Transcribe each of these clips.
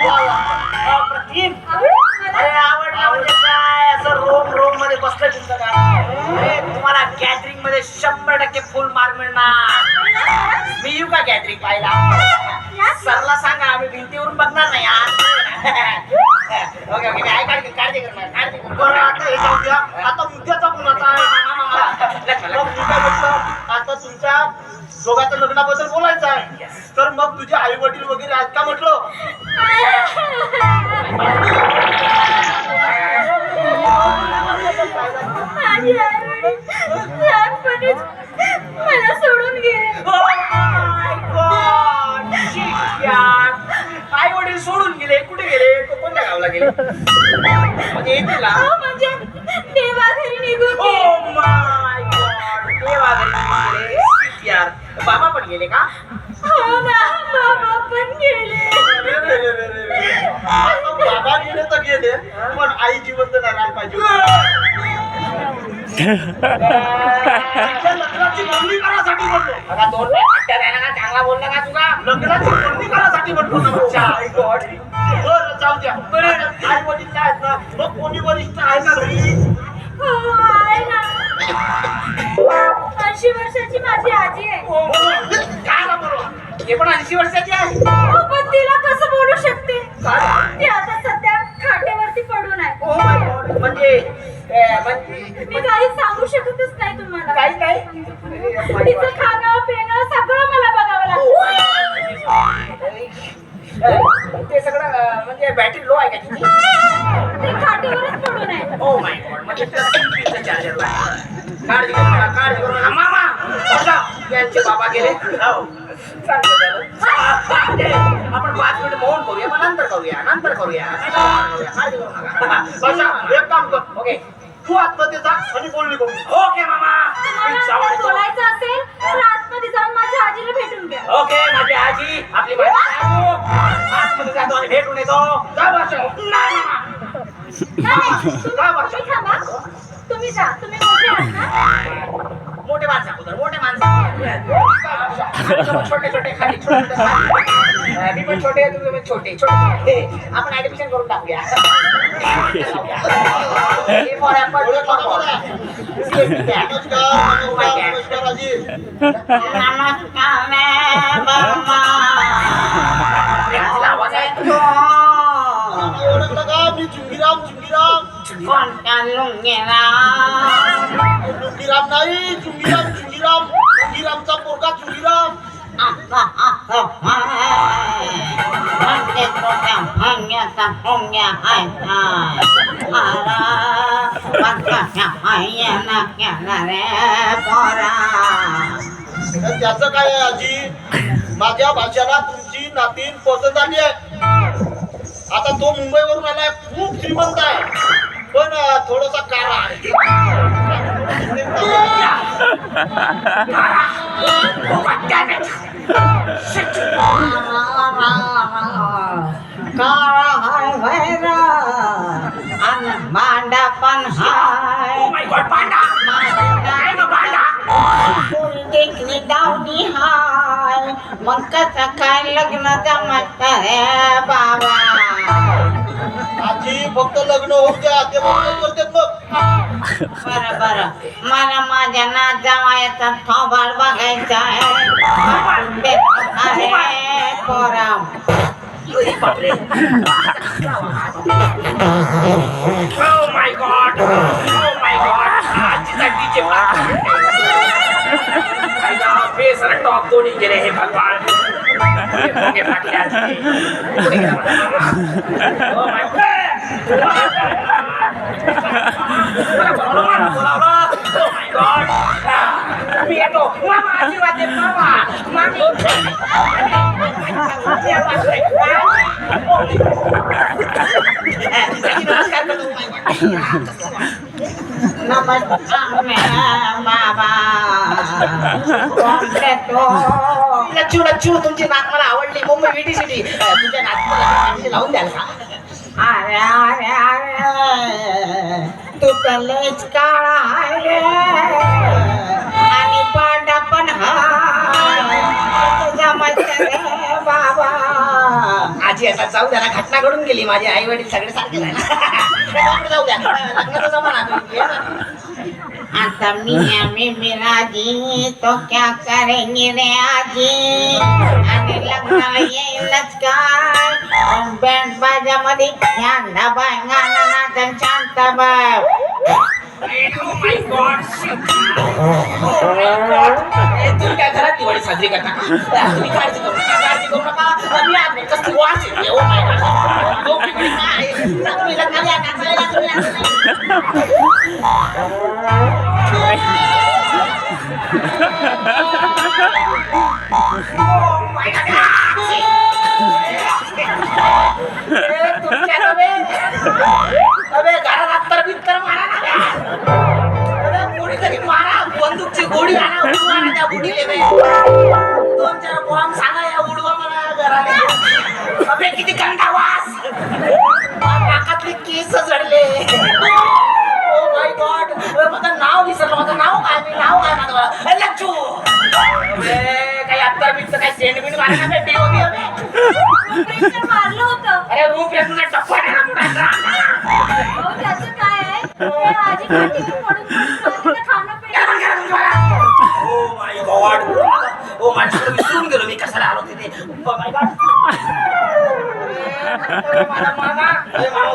अप्रतिम. अरे आवडला म्हणजे काय असं रोम मध्ये बसलं तुमचं काय. अरे तुम्हाला गॅदरिंग मध्ये 100% फुल मार्क मिळणार. मी येऊ का गॅदरिंग पाहिला. सरला सांगा आम्ही भिंतीवरून बघणार नाही यार. ओके ओके काय काळजी करणार. बरं आता हे जाऊ द्या. आता मुद्द्याचा कोणाचा आहे? आता तुमच्या दोघांच्या लग्नाबद्दल बोलायचं आहे. तर मग तुझे आई वडील वगैरे आहेत का म्हटलं? माझी आई-वडील लहानपणीच मला सोडून गेले. आई वडील सोडून गेले. कुठे गेले? कोणत्या गावाला गेले? म्हणजे येतील ना? म्हणजे देवाघरी निघून Oh गेले. my God. देवाघरी गेले. यार बाबा पण गेले का? हो ना, बाबा पण गेले. आता बाबा गेले तर गेले, पण आई जिवंत राहायला पाहिजे. लग्नाची नोंदणी करायसाठी म्हणलो. बघा दोन मिनिटं राहिला का? चांगला बोलला का तुला? लग्नाची नोंदणी करायसाठी म्हणलो ना. My God. बरं जाऊ द्या. बरं आई वडील काय आहेत ना, मग कोणी वरिष्ठ आहे का घरी? हो, आहे ना. 80 वर्षाची माझी आजी आहे. काय ना बरोबर? हे पण 80 वर्षाची आहे. हो, पण तिला कसं बोलू शकते? काय? ती आता सध्या खाटेवरती पडून आहे. Oh my God. म्हणजे मी काही सांगू शकतच नाही तुम्हाला. काही नाही. तिचं खाणं पिणं सगळं मला बघावं लागतं. ते सगळं म्हणजे बॅटरी लो आहे का तिची? ती खाटेवरच पडून आहे. ओ माय गॉड. म्हणजे चार्जर काळजी करू नका मामा. बघा यांचे बाबा गेले. हो चांगलं झालं. आपण 5 मिनिट मौन करूया, मग नंतर करूया. काळजी करू नका. बसा, एक काम कर. ओके तू आतमध्ये जा आणि बोलणी करू. ओके मामा. तुम्हाला जर बोलायचं असेल तर आतमध्ये जाऊन माझ्या आजीला भेटून घ्या. ओके माझी आजी आपली आतमध्ये जातो आणि भेटून येतो. काय भाषा? नाही मामा. नाही, तुम्ही थांबा. तुम्ही जा, तुम्ही मोठे आहात ना. मोठे माणसं अगोदर मोठे माणसं. छोटे छोटे खाली छोटे खाली. मी पण छोटे तुम्ही पण छोटे छोटे. आपण ऍडमिशन करून टाकूया. हे for apple, थोडं हे for थांबा ball. ना. नमस्कार आजी. तिला आवाज आहे. ओळखलं का? मी चुंगीराम. चुंगीराम नाही, चुंगीराम. चुंगीरामचा पोरगा चुंगीराम. तर त्याचं काय आहे आजी? माझ्या भाषाला तुमची नातीन पसंत आली आहे. आता तो मुंबईवरून आलाय, खूप श्रीमंत आहे, पण थोडासा काळा आहे. भांडा पण हाय. Oh my God, Panda. काय गं पांडा? देखणी दावणी हाय. मग कसं काय लग्न जमत रे बाबा. आजी फक्त लग्न होऊ द्या, ते बरोबर करतात मग. बरं मला माझ्या नात जावयाचा थोबाड बघायचा आहे. अरे पोराम. बापरे. Oh my God. आजीचा DJ बेसर टॉप दोन्ही गेले हे भगवान. भोगे फाटले आजी. पुढे गेला मला. Oh my God. बोलावलं. Oh my God. मी येतो. मामा आशीर्वाद दे मामा. मामी. नमस्कार बाबा. लच्चू तुमची नात मला आवडली. मुंबई विटी सिटी. तुमच्या नात लावून द्याल का? अरे तू तर लयच काळा आहे रे. आणि पांडा पण हाय. तुझा मस्त रे बाबा. आजी आजी आता जाऊ द्या ना, घटना घडून गेली. माझे आई वडील सगळे सारखे आहे ना. जाऊ द्या, लग्नाचा जमाना तो. आता मी राजी तो क्या करेंगे रे आजी आणि लग्नाला येईलच काय बँड बाजामध्ये शांताबाई गाणं नाचन शांताबाई. तुम्ही काय घरात दिवाळी साजरी करता का? तुम्ही काळजी करू नका, काळजी करू नका. मी आज कसली वास येते. Oh my God. झोप बिघडी काय? तुम्ही लग्नाला या, नाचायला या. तुमच्या घरात अत्तर बित्तर मारा ना. कोणीतरी मारा, बंदूकची गोळी आणा, मारा त्या गुढीले. 2-4 बॉम्ब सांगा या उडवा मला घराला. अबे किती गंदा वास. नाकातले केस जडले. Oh my God. माझं नाव विसरलं. माझं नाव काय? मी नाव काय माझं? लच्चू. काही अत्तर बित्तर काही सेंड बिंड मारा ना. टी होती रूमप्रेशर मारलं होतं. अरे रूम प्रेसचा टप्पा अहो, त्याचं काय आहे? ते आजी काठीवर पडून पडून खाणं पिणं. ओ my God. O my God. विसरून गेलो मी कशाला आलो तिथे. ओ माय गॉड. माझा मामा. अरे मामा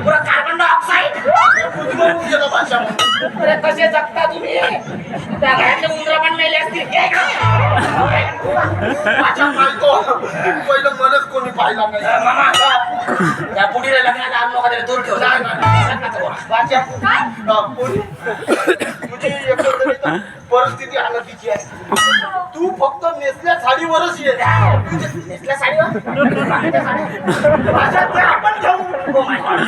उठ कार्बन डायऑक्साईड. अरे कसे जगता तुम्ही? त्या घरातले उंदर पण मेले असतील. पहिलं मनच कोणी पाहिला नाही. मामा त्या पुढीला लग्नाला आणू नका, त्याला दूर ठेव. लग्नाचं बोला. तुझी एकंदरीत परिस्थिती हालतीची आहे. तू फक्त नेसल्या साडीवरच ये. नेसल्या साडीवर बाकीच्या साड्या माझ्या त्या आपण घेऊ. Oh my God.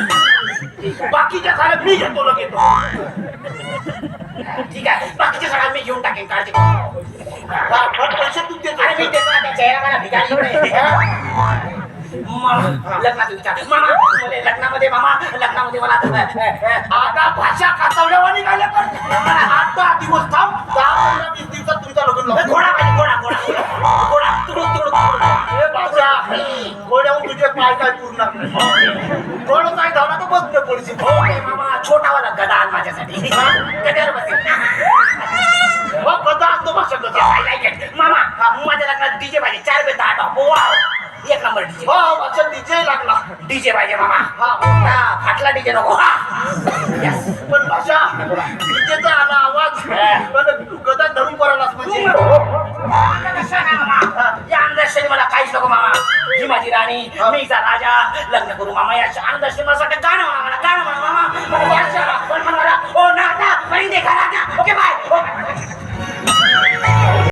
बाकीच्या साड्या मी घेतो लगेच. ठीक आहे, बाकीच्या साड्या मी घेऊन टाकेन. काळजी करू. पैसे तू देतो. अरे मी देतो ना, त्या चेहरा मला भिकारी. लग्नात विचार मामा. लग्नामध्ये मामा, लग्नामध्ये मला आता भाषा खाचवल्यावानी काय करते? 8-10 दिवस थांब. 10-15-20 दिवसात तुमचं लग्न लावून. घोडा पाहिजे. घोडा तुडून. हे भाषा घोड्याहून तुझे पाय काय पूर्ण थोडं काय झालं तर बंद पडशील. हो रे मामा, छोटावाला गदा आण माझ्यासाठी. गद्यावर बसेल. कदा आणतो भाषा कदा. I like it. मामा माझ्या लग्नात डीजे पाहिजे. 4 पे 10 टॉप. वाव, एक नंबर डीजे. हो भाषा डीजे लागला. डीजे पाहिजे मामा. हा फाटला डीजे नको. पण भाषा डीजेचा आला आवाज पण तू गदा धरून करायलास म्हणजे. या अंधश्रेणी मला काहीच नको मामा. ही माझी राणी, मीचा राजा. लग्न करू मामा. या अंधश्रेणी मला गाणं म्हणा. मला गाणं म्हणा मामा. पण मला ओ नाता पण देखा